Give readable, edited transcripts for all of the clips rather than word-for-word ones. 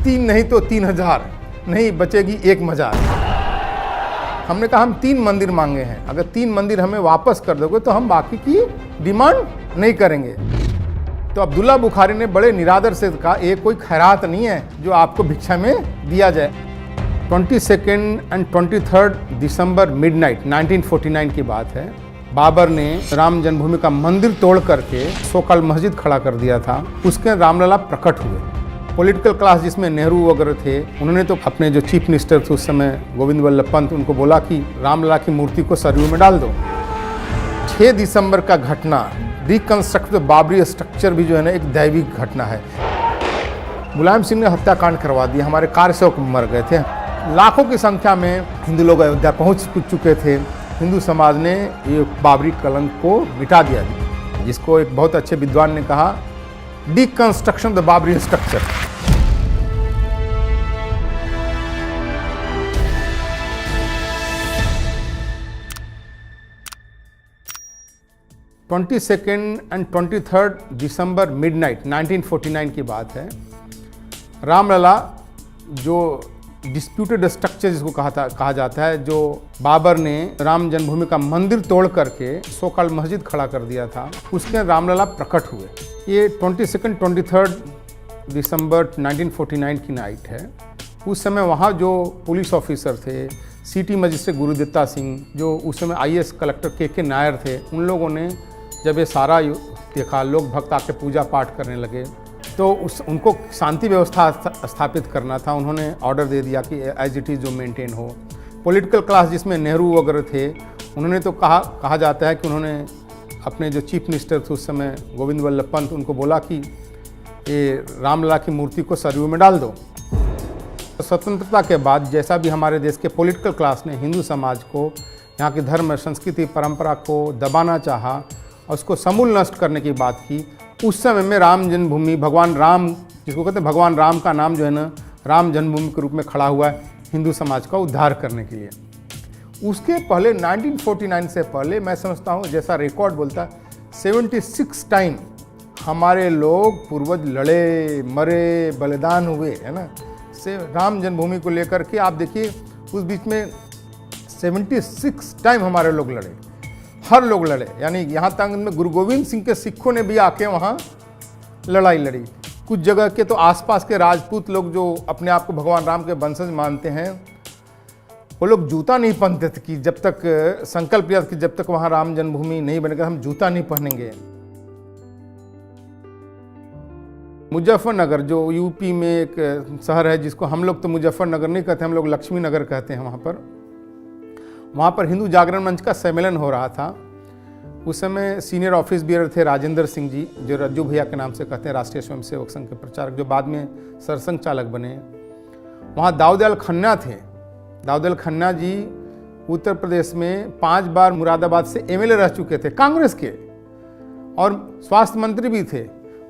तीन नहीं तो 3000, नहीं बचेगी एक मजार। हमने कहा हम 3 मंदिर मांगे हैं, अगर 3 मंदिर हमें वापस कर दोगे तो हम बाकी की डिमांड नहीं करेंगे। तो अब्दुल्ला बुखारी ने बड़े निरादर से कहा, ये कोई खैरात नहीं है जो आपको भिक्षा में दिया जाए। 22 एंड 23 दिसंबर मिडनाइट 1949 की बात है। बाबर ने राम जन्मभूमि का मंदिर तोड़ करके सोकल मस्जिद खड़ा कर दिया था। उसके रामलला प्रकट हुए। पॉलिटिकल क्लास जिसमें नेहरू वगैरह थे, उन्होंने तो अपने जो चीफ मिनिस्टर थे उस समय गोविंद वल्लभ पंत, उनको बोला कि रामलला की मूर्ति को सरयू में डाल दो। 6 दिसंबर का घटना, रिकंस्ट्रक्ट बाबरी स्ट्रक्चर भी जो है ना एक दैविक घटना है। मुलायम सिंह ने हत्याकांड करवा दिया, हमारे कार्यसेवक मर गए थे। लाखों की संख्या में हिंदू लोग अयोध्या पहुंच चुके थे। हिंदू समाज ने ये बाबरी कलंक को मिटा दिया, जिसको एक बहुत अच्छे विद्वान ने कहा deconstruction the Babri structure. And 23 December midnight 1949 की बात है। रामलला जो डिस्प्यूटेड स्ट्रक्चर जिसको कहा जाता है, जो बाबर ने राम जन्मभूमि का मंदिर तोड़ करके सोकल मस्जिद खड़ा कर दिया था, उसके रामलला प्रकट हुए। ये 23 दिसंबर 1949 की नाइट है। उस समय वहाँ जो पुलिस ऑफिसर थे, सिटी मजिस्ट्रेट गुरुदत्ता सिंह, जो उस समय IAS कलेक्टर के नायर थे, उन लोगों ने जब ये सारा देखा, लोग भक्त आके पूजा पाठ करने लगे, तो उनको शांति व्यवस्था स्थापित करना था। उन्होंने ऑर्डर दे दिया कि एज इट इज़ जो मेंटेन हो। पॉलिटिकल क्लास जिसमें नेहरू वगैरह थे, उन्होंने तो कहा जाता है कि उन्होंने अपने जो चीफ मिनिस्टर थे उस समय गोविंद वल्लभ पंत, उनको बोला कि ये रामलला की मूर्ति को सरयू में डाल दो। तो स्वतंत्रता के बाद जैसा भी हमारे देश के पॉलिटिकल क्लास ने हिंदू समाज को, यहाँ की धर्म संस्कृति परंपरा को दबाना चाहा और उसको समूल नष्ट करने की बात की, उस समय में राम जन्मभूमि, भगवान राम जिसको कहते हैं, भगवान राम का नाम जो है ना राम जन्मभूमि के रूप में खड़ा हुआ है हिंदू समाज का उद्धार करने के लिए। उसके पहले 1949 से पहले मैं समझता हूँ, जैसा रिकॉर्ड बोलता है, 76 टाइम हमारे लोग पूर्वज लड़े, मरे, बलिदान हुए, है ना, से राम जन्मभूमि को लेकर के। आप देखिए उस बीच में 76 टाइम हमारे लोग लड़े, हर लोग लड़े। यानी यहाँ तक में गुरु गोविंद सिंह के सिखों ने भी आके वहाँ लड़ाई लड़ी। कुछ जगह के तो आसपास के राजपूत लोग जो अपने आप को भगवान राम के वंशज मानते हैं, वो लोग जूता नहीं पहनते थे कि जब तक संकल्प लिया कि जब तक वहाँ राम जन्मभूमि नहीं बनेगा हम जूता नहीं पहनेंगे। मुजफ्फरनगर जो यूपी में एक शहर है, जिसको हम लोग तो मुजफ्फरनगर नहीं कहते, हम लोग लक्ष्मी नगर कहते हैं। वहाँ पर हिंदू जागरण मंच का सम्मेलन हो रहा था। उस समय सीनियर ऑफिस बियर थे राजेंद्र सिंह जी, जो रज्जू भैया के नाम से कहते हैं, राष्ट्रीय स्वयंसेवक संघ के प्रचारक, जो बाद में सरसंघ चालक बने। वहाँ दाऊदयाल खन्ना थे। दाऊदयाल खन्ना जी उत्तर प्रदेश में 5 बार मुरादाबाद से MLA रह चुके थे कांग्रेस के, और स्वास्थ्य मंत्री भी थे।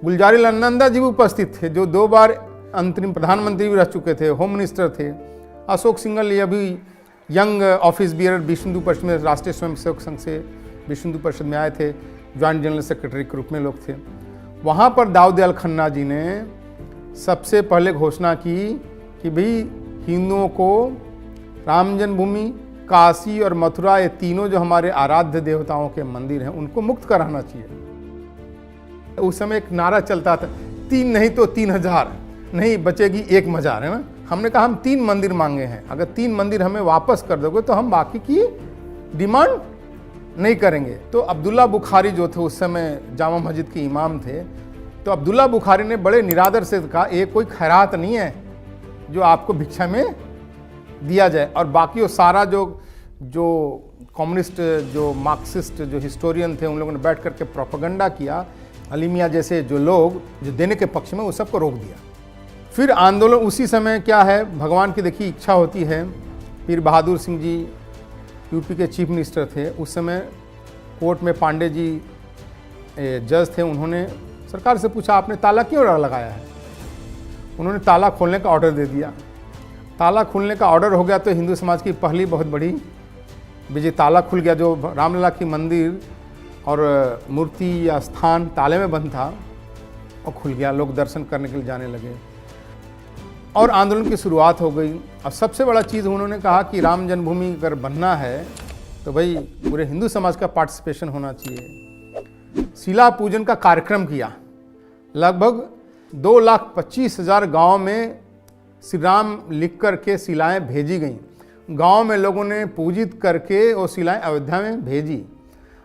गुलजारीलाल नंदा जी भी उपस्थित थे, जो 2 बार अंतरिम प्रधानमंत्री भी रह चुके थे, होम मिनिस्टर थे। अशोक सिंघल ये अभी यंग ऑफिस बियर विश्व हिंदू परिषद में, राष्ट्रीय स्वयंसेवक संघ से विश्व हिंदू परिषद में आए थे, ज्वाइंट जनरल सेक्रेटरी के रूप में लोग थे। वहाँ पर दाऊदयाल खन्ना जी ने सबसे पहले घोषणा की कि भाई हिंदुओं को राम जन्मभूमि, काशी और मथुरा, ये तीनों जो हमारे आराध्य देवताओं के मंदिर हैं, उनको मुक्त कराना चाहिए। उस समय एक नारा चलता था, 3 नहीं तो 3000, नहीं बचेगी एक मजार, है ना। हमने कहा हम 3 मंदिर मांगे हैं, अगर 3 मंदिर हमें वापस कर दोगे तो हम बाकी की डिमांड नहीं करेंगे। तो अब्दुल्ला बुखारी जो थे उस समय जामा मस्जिद के इमाम थे, तो अब्दुल्ला बुखारी ने बड़े निरादर से कहा, ये कोई खैरात नहीं है जो आपको भिक्षा में दिया जाए। और बाकी वो सारा जो कम्युनिस्ट, जो मार्क्सिस्ट, जो हिस्टोरियन थे, उन लोगों ने बैठ करके प्रोपेगेंडा किया। अली मियां जैसे जो लोग जो देने के पक्ष में, वो सबको रोक दिया। फिर आंदोलन उसी समय क्या है, भगवान की देखिए इच्छा होती है। पीर बहादुर सिंह जी यूपी के चीफ मिनिस्टर थे उस समय। कोर्ट में पांडे जी जज थे, उन्होंने सरकार से पूछा आपने ताला क्यों लगाया है। उन्होंने ताला खोलने का ऑर्डर दे दिया। ताला खोलने का ऑर्डर हो गया तो हिंदू समाज की पहली बहुत बड़ी विजय। ताला खुल गया, जो रामलला की मंदिर और मूर्ति या स्थान ताले में बंद था और खुल गया, लोग दर्शन करने के लिए जाने लगे। और आंदोलन की शुरुआत हो गई। अब सबसे बड़ा चीज़ उन्होंने कहा कि राम जन्मभूमि अगर बनना है तो भाई पूरे हिंदू समाज का पार्टिसिपेशन होना चाहिए। शिला पूजन का कार्यक्रम किया। लगभग 2,25,000 गाँव में श्री राम लिख करके शिलाएँ भेजी गईं। गांव में लोगों ने पूजित करके वो शिलाएँ अयोध्या में भेजी।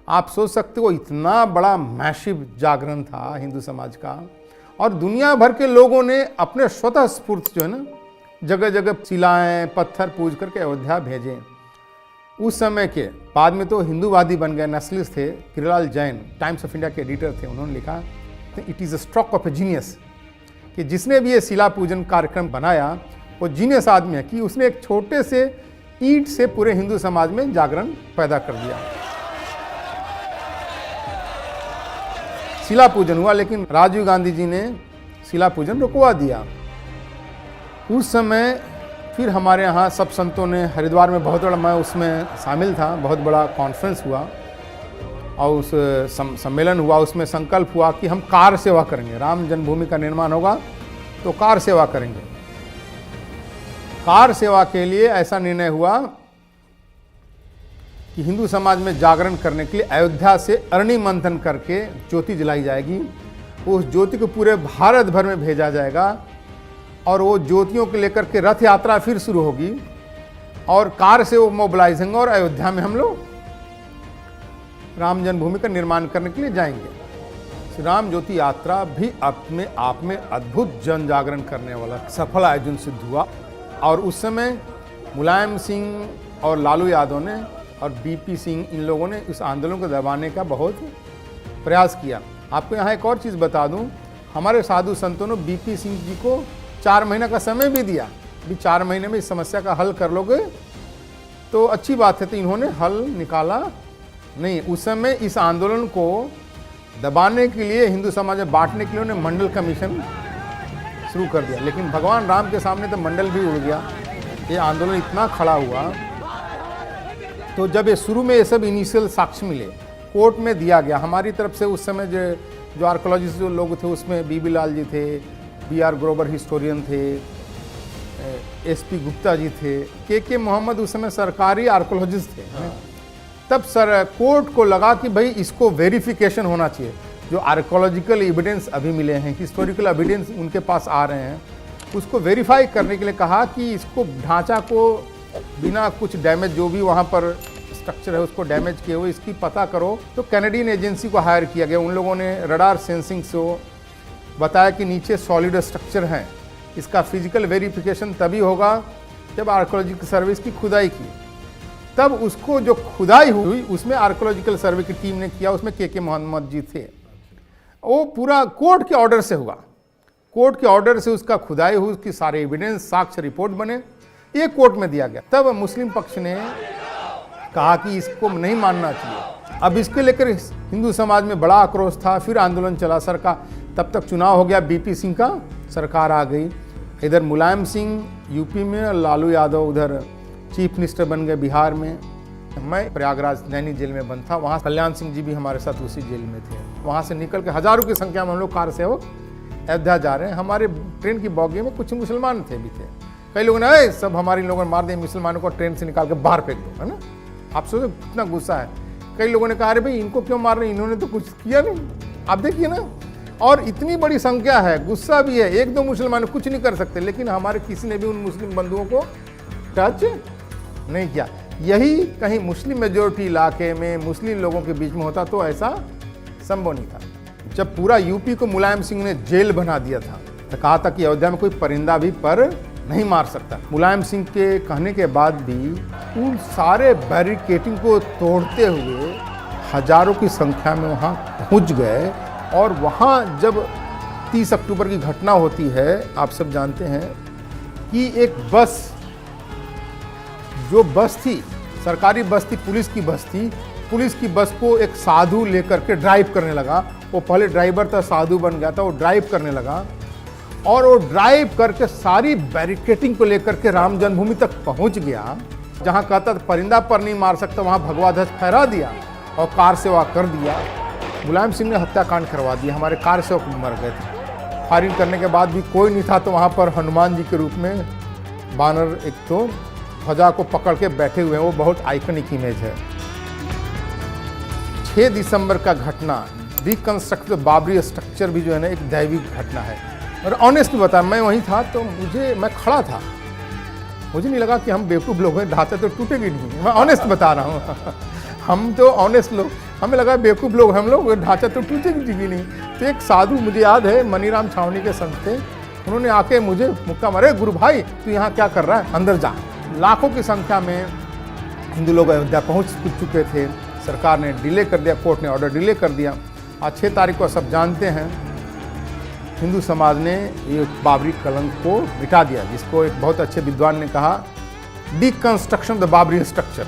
आप सोच सकते हो इतना बड़ा मैसिव जागरण था हिंदू समाज का, और दुनिया भर के लोगों ने अपने स्वतः स्फूर्त जो है ना जगह जगह शिलाएँ पत्थर पूज करके अयोध्या भेजे। उस समय के बाद में तो हिंदूवादी बन गए, नेशनलिस्ट थे। किरीलाल जैन टाइम्स ऑफ इंडिया के एडिटर थे, उन्होंने लिखा it is a stroke of A genius, कि जिसने भी ये शिला पूजन कार्यक्रम बनाया वो जीनियस आदमी है, कि उसने एक छोटे से ईंट से पूरे हिंदू समाज में जागरण पैदा कर दिया। शिला पूजन हुआ, लेकिन राजीव गांधी जी ने शिला पूजन रुकवा दिया। उस समय फिर हमारे यहाँ सब संतों ने हरिद्वार में बहुत बड़ा, मैं उसमें शामिल था, बहुत बड़ा कॉन्फ्रेंस हुआ और उस सम्मेलन हुआ। उसमें संकल्प हुआ कि हम कार सेवा करेंगे, राम जन्मभूमि का निर्माण होगा तो कार सेवा करेंगे। कार सेवा के लिए ऐसा निर्णय हुआ कि हिंदू समाज में जागरण करने के लिए अयोध्या से अरणि मंथन करके ज्योति जलाई जाएगी। उस ज्योति को पूरे भारत भर में भेजा जाएगा और वो ज्योतियों को लेकर के रथ यात्रा फिर शुरू होगी और कार से वो मोबिलाइज होंगे और अयोध्या में हम लोग राम जन्मभूमि का निर्माण करने के लिए जाएंगे। श्री राम ज्योति यात्रा भी अपने आप में अद्भुत जन जागरण करने वाला सफल आयोजन सिद्ध हुआ। और उस समय मुलायम सिंह और लालू यादव ने और बीपी सिंह, इन लोगों ने इस आंदोलन को दबाने का बहुत प्रयास किया। आपको यहाँ एक और चीज़ बता दूँ, हमारे साधु संतों ने बीपी सिंह जी को 4 महीने का समय भी दिया, भी 4 महीने में इस समस्या का हल कर लोगे तो अच्छी बात है। तो इन्होंने हल निकाला नहीं। उस समय इस आंदोलन को दबाने के लिए, हिंदू समाज में बांटने के लिए उन्होंने मंडल कमीशन शुरू कर दिया, लेकिन भगवान राम के सामने तो मंडल भी उड़ गया। ये आंदोलन इतना खड़ा हुआ, तो जब ये शुरू में ये सब इनिशियल साक्ष्य मिले, कोर्ट में दिया गया हमारी तरफ से। उस समय जो आर्कोलॉजिस्ट जो लोग थे उसमें बीबी लाल जी थे, BR ग्रोवर हिस्टोरियन थे, SP गुप्ता जी थे, के मोहम्मद उस समय सरकारी आर्कोलॉजिस्ट थे। तब कोर्ट को लगा कि भाई इसको वेरिफिकेशन होना चाहिए। जो आर्कोलॉजिकल एविडेंस अभी मिले हैं, हिस्टोरिकल एविडेंस उनके पास आ रहे हैं, उसको वेरीफाई करने के लिए कहा कि इसको ढांचा को बिना कुछ डैमेज, जो भी वहाँ पर स्ट्रक्चर है उसको डैमेज किए हुए, इसकी पता करो। तो कैनेडियन एजेंसी को हायर किया गया। उन लोगों ने रडार सेंसिंग से बताया कि नीचे सॉलिड स्ट्रक्चर हैं। इसका फिजिकल वेरिफिकेशन तभी होगा जब आर्कोलॉजिकल सर्विस की खुदाई की। तब उसको जो खुदाई हुई उसमें आर्कोलॉजिकल सर्वे की टीम ने किया, उसमें के मोहम्मद जी थे। वो पूरा कोर्ट के ऑर्डर से हुआ। कोर्ट के ऑर्डर से उसका खुदाई हुई, उसकी सारे एविडेंस, साक्ष्य, रिपोर्ट बने, ये कोर्ट में दिया गया। तब मुस्लिम पक्ष ने कहा कि इसको नहीं मानना चाहिए। अब इसके लेकर हिंदू समाज में बड़ा आक्रोश था। फिर आंदोलन चला सरकार, तब तक चुनाव हो गया, बीपी सिंह का सरकार आ गई। इधर मुलायम सिंह यूपी में और लालू यादव उधर चीफ मिनिस्टर बन गए बिहार में। मैं प्रयागराज नैनी जेल में बंद था, वहाँ कल्याण सिंह जी भी हमारे साथ उसी जेल में थे। वहाँ से निकल के हज़ारों की संख्या में हम लोग कार से हो अयोध्या जा रहे हैं। हमारे ट्रेन की बॉगी में कुछ मुसलमान थे भी थे। कई लोगों ने सब हमारे लोगों ने मार दिए, मुसलमानों को ट्रेन से निकाल के बाहर फेंक दो, है ना। आप सोचो कितना गुस्सा है। कई लोगों ने कहा अरे भाई इनको क्यों मार रहे हैं, इन्होंने तो कुछ किया नहीं। आप देखिए ना, और इतनी बड़ी संख्या है, गुस्सा भी है। 1-2 मुसलमान कुछ नहीं कर सकते, लेकिन हमारे किसी ने भी उन मुस्लिम बंधुओं को टच नहीं किया। यही कहीं मुस्लिम मेजोरिटी इलाके में मुस्लिम लोगों के बीच में होता तो ऐसा संभव नहीं था। जब पूरा यूपी को मुलायम सिंह ने जेल बना दिया था तो कहा था कि अयोध्या में कोई परिंदा भी पर नहीं मार सकता। मुलायम सिंह के कहने के बाद भी उन सारे बैरिकेडिंग को तोड़ते हुए हजारों की संख्या में वहाँ पहुँच गए। और वहाँ जब 30 अक्टूबर की घटना होती है, आप सब जानते हैं कि एक बस, जो बस थी सरकारी बस थी, पुलिस की बस थी, पुलिस की बस को एक साधु लेकर के ड्राइव करने लगा। वो पहले ड्राइवर था, साधु बन गया था, वो ड्राइव करने लगा और वो ड्राइव करके सारी बैरिकेडिंग को लेकर के राम जन्मभूमि तक पहुंच गया। जहां कहता था परिंदा पर नहीं मार सकता, वहां भगवा ध्वज फहरा दिया और कार सेवा कर दिया। मुलायम सिंह ने हत्याकांड करवा दिया, हमारे कार सेवक मर गए थे। फायरिंग करने के बाद भी कोई नहीं था, तो वहाँ पर हनुमान जी के रूप में बानर एक तो ध्वजा को पकड़ के बैठे हुए हैं। वो बहुत आइकनिक इमेज है। 6 दिसंबर का घटना, रिकंस्ट्रक्ट बाबरी स्ट्रक्चर भी जो है ना एक दैविक घटना है। और ऑनेस्टली बता, मैं वहीं था तो मैं खड़ा था, मुझे नहीं लगा कि हम बेवकूफ़ लोग हैं, ढांचा तो टूटेगी नहीं। मैं ऑनेस्ट बता रहा हूँ हम तो ऑनेस्ट लोग, हमें लगा बेवकूफ़ लोग हम लोग, ढांचा तो टूटेगी नहीं। तो एक साधु, मुझे याद है मनीराम छावनी के संत थे, उन्होंने आके मुझे मुक्का मारे, गुरु भाई तू यहाँ क्या कर रहा है, अंदर जा। लाखों की संख्या में हिंदू लोग अयोध्या पहुँच चुके थे। सरकार ने डिले कर दिया, कोर्ट ने ऑर्डर डिले कर दिया। आज 6 तारीख को सब जानते हैं हिंदू समाज ने ये बाबरी कलंक को मिटा दिया, जिसको एक बहुत अच्छे विद्वान ने कहा डिकंस्ट्रक्शन द बाबरी स्ट्रक्चर।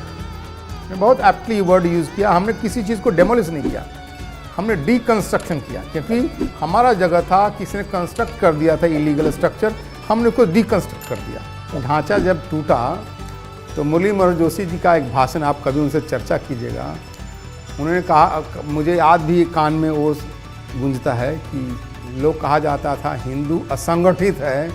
बहुत एप्टली वर्ड यूज़ किया। हमने किसी चीज़ को डेमोलिश नहीं किया, हमने डिकंस्ट्रक्शन किया, क्योंकि हमारा जगह था, किसी ने कंस्ट्रक्ट कर दिया था इलीगल स्ट्रक्चर, हमने उसको डिकंस्ट्रक्ट कर दिया। ढांचा जब टूटा तो मुरली मनोहर जोशी जी का एक भाषण, आप कभी उनसे चर्चा कीजिएगा, उन्होंने कहा, मुझे आज भी कान में वो गूंजता है कि लोग कहा जाता था हिंदू असंगठित है,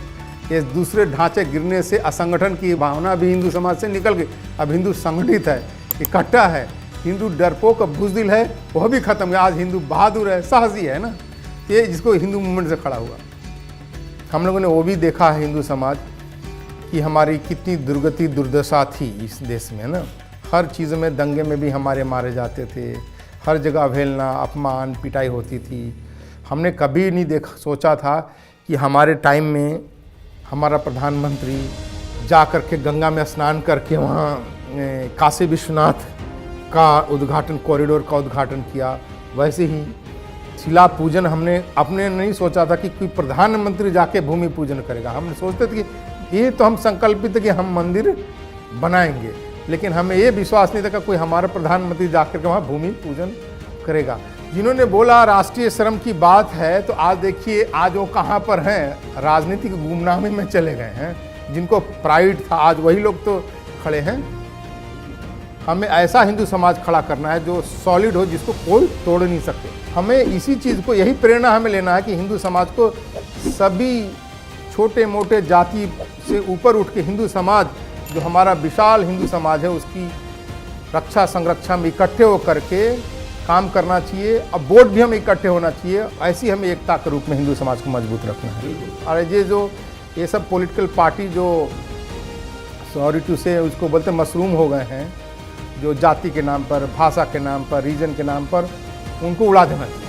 ये दूसरे ढांचे गिरने से असंगठन की भावना भी हिंदू समाज से निकल गई। अब हिंदू संगठित है, इकट्ठा है। हिंदू डरपोक बुज़दिल है, वह भी खत्म है। आज हिंदू बहादुर है, साहसी है ना, ये जिसको हिंदू मूवमेंट से खड़ा हुआ। हम लोगों ने वो भी देखा है हिंदू समाज कि हमारी कितनी दुर्गति दुर्दशा थी इस देश में ना। हर चीज़ में, दंगे में भी हमारे मारे जाते थे, हर जगह अवहेलना, अपमान, पिटाई होती थी। हमने कभी नहीं सोचा था कि हमारे टाइम में हमारा प्रधानमंत्री जा कर के गंगा में स्नान करके वहाँ काशी विश्वनाथ का उद्घाटन, कॉरिडोर का उद्घाटन किया। वैसे ही शिला पूजन हमने अपने नहीं सोचा था कि कोई प्रधानमंत्री जाके भूमि पूजन करेगा। हम सोचते थे कि ये तो हम संकल्पित थे कि हम मंदिर बनाएंगे, लेकिन हमें ये विश्वास नहीं था कि कोई हमारा प्रधानमंत्री जाकर के वहाँ भूमि पूजन करेगा। जिन्होंने बोला राष्ट्रीय शर्म की बात है, तो आज देखिए आज वो कहाँ पर हैं, राजनीतिक गुमनामी में चले गए हैं। जिनको प्राइड था आज वही लोग तो खड़े हैं। हमें ऐसा हिंदू समाज खड़ा करना है जो सॉलिड हो, जिसको कोई तोड़ नहीं सके। हमें इसी चीज़ को, यही प्रेरणा हमें लेना है कि हिंदू समाज को सभी छोटे मोटे जाति से ऊपर उठ के हिंदू समाज, जो हमारा विशाल हिंदू समाज है, उसकी रक्षा संरक्षण में इकट्ठे होकर के काम करना चाहिए। अब वोट भी हमें इकट्ठे होना चाहिए। ऐसी हमें एकता के रूप में हिंदू समाज को मजबूत रखना है। और ये सब पॉलिटिकल पार्टी जो, सॉरी टू से, उसको बोलते मशरूम हो गए हैं, जो जाति के नाम पर, भाषा के नाम पर, रीजन के नाम पर, उनको उड़ा देना चाहिए।